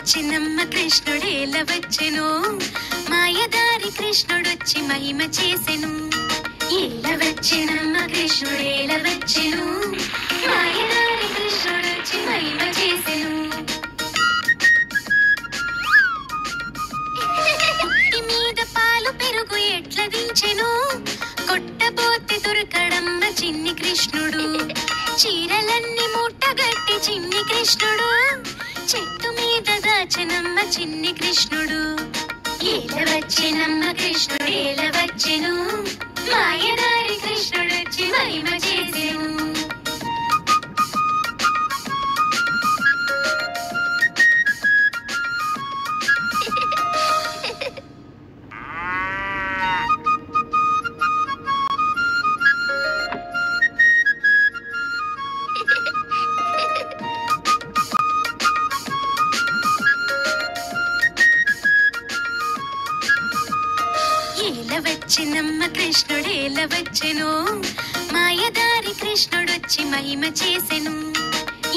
వచ్చినమ్మ కృష్ణుడేల వచ్చెను మాయదారి కృష్ణుడొచ్చి మహిమ చేసెను ఏల వచ్చినమ్మ కృష్ణుడేల వచ్చెను మాయదారి కృష్ణుడొచ్చి మహిమ చేసెను మీద పాలు పెరుగు ఎట్ల దించెను కొట్టబోతే దొరకడమ్మ చిన్ని కృష్ణుడు చీరలన్నీ మూటగట్టి చిన్ని కృష్ణుడు చెట్టు మీద దాచెనమ్మ చిన్ని కృష్ణుడు ఏల వచ్చినమ్మ కృష్ణుడు ఏల వచ్చెను మాయదారి కృష్ణుడొచ్చి మహిమ చేసెను వచ్చినమ్మ కృష్ణుడేల వచ్చెను మాయదారి కృష్ణుడొచ్చి మహిమ చేసెను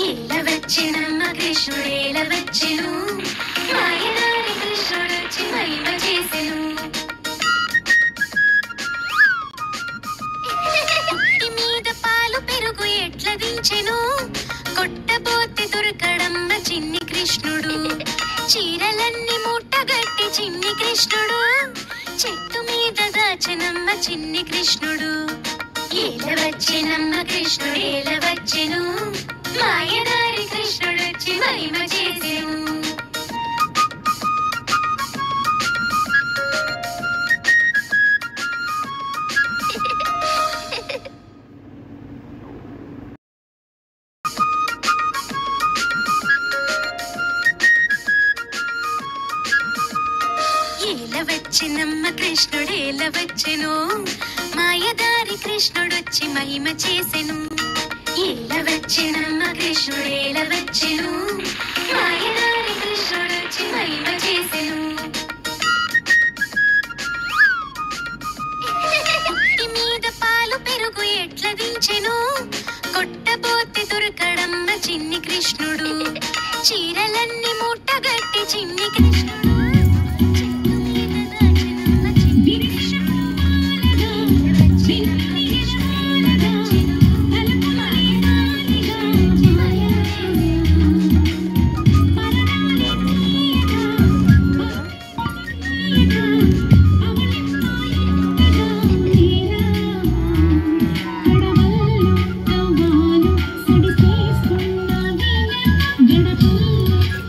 ఏల వచ్చినమ్మ కృష్ణుడేల వచ్చెను మాయదారి కృష్ణుడొచ్చి మహిమ చేసెను మీద పాలు పెరుగు ఎట్ల దించెను కొట్టబోతే దొరకడమ్మ చిన్ని కృష్ణుడు చీరలన్నీ మూటగట్టి చిన్ని కృష్ణుడు చెట్టు మీద దాచెనమ్మ చిన్ని కృష్ణుడు ఏల వచ్చినమ్మ కృష్ణుడు ఏల వచ్చెను మాయదారి కృష్ణుడొచ్చి మహిమ చేసెను వచ్చినమ్మ కృష్ణుడేల వచ్చెను మాయదారి కృష్ణుడొచ్చి మహిమ చేసెను ఏల వచ్చినమ్మ కృష్ణుడేల వచ్చెను మాయదారి కృష్ణుడొచ్చి మహిమ చేసెను మీద పాలు పెరుగు ఎట్ల దించెను కొట్టబోతే దొరకడమ్మ చిన్ని కృష్ణుడు చీరలన్నీ మూటగట్టి చిన్ని కృష్ణుడు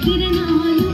కిరణాలు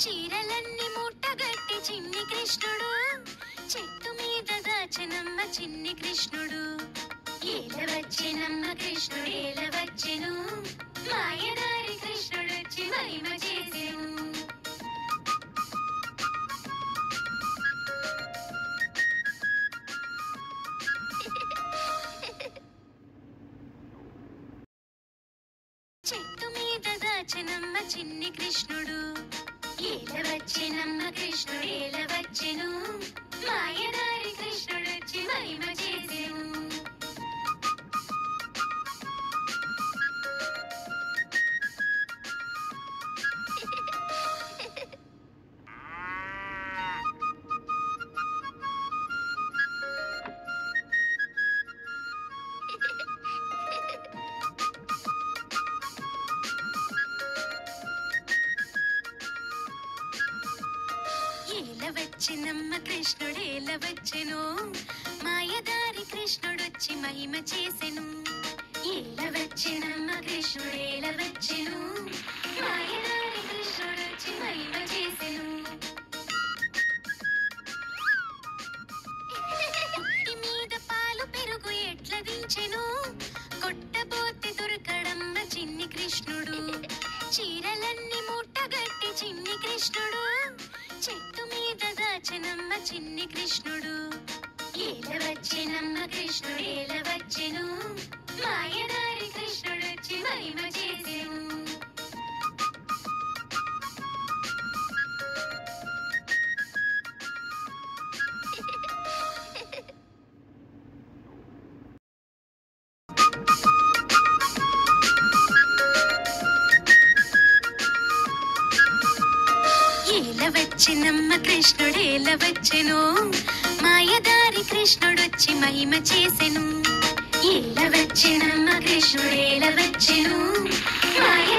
చీరలన్నీ మూటగట్టి చిన్ని కృష్ణుడు చెట్టు మీద దాచెనమ్మ చిన్ని కృష్ణుడు. ఏల వచ్చెనమ్మ కృష్ణుడు ఏల వచ్చెను, మాయదారి కృష్ణుడొచ్చి మహిమ చేసెను. చెట్టు మీద దాచెనమ్మ చిన్ని కృష్ణుడు. ఏల వచ్చెనమ్మ కృష్ణుడు ఏల వచ్చెను, మాయదారి కృష్ణుడొచ్చి మహిమ చేసెను. ఏల వచ్చెనమ్మ కృష్ణుడు ఏల వచ్చెను, మాయదారి కృష్ణుడొచ్చి మహిమ చేసెను. ఏల వచ్చెనమ్మ కృష్ణుడు ఏల వచ్చెను, మాయదారి కృష్ణుడొచ్చి మహిమ చేసెను. ఇంటి మీద పాలు పెరుగు ఎట్ల దించెను, కొట్టబోతే దొరకడమ్మ చిన్ని కృష్ణుడు. చీరలన్నీ మూటగట్టి చిన్ని కృష్ణుడు చెట్టు మీద దాచెనమ్మ చిన్ని కృష్ణుడు. ఏల వచ్చెనమ్మ కృష్ణుడు ఏల వచ్చెను, మాయదారి కృష్ణుడొచ్చి మహిమ చేసెను. ఏల వచ్చెనమ్మ కృష్ణుడు ఏల వచ్చెను, మాయదారి కృష్ణుడొచ్చి మహిమ చేసెను. ఏల వచ్చెనమ్మ కృష్ణుడు ఏల వచ్చెను, మాయ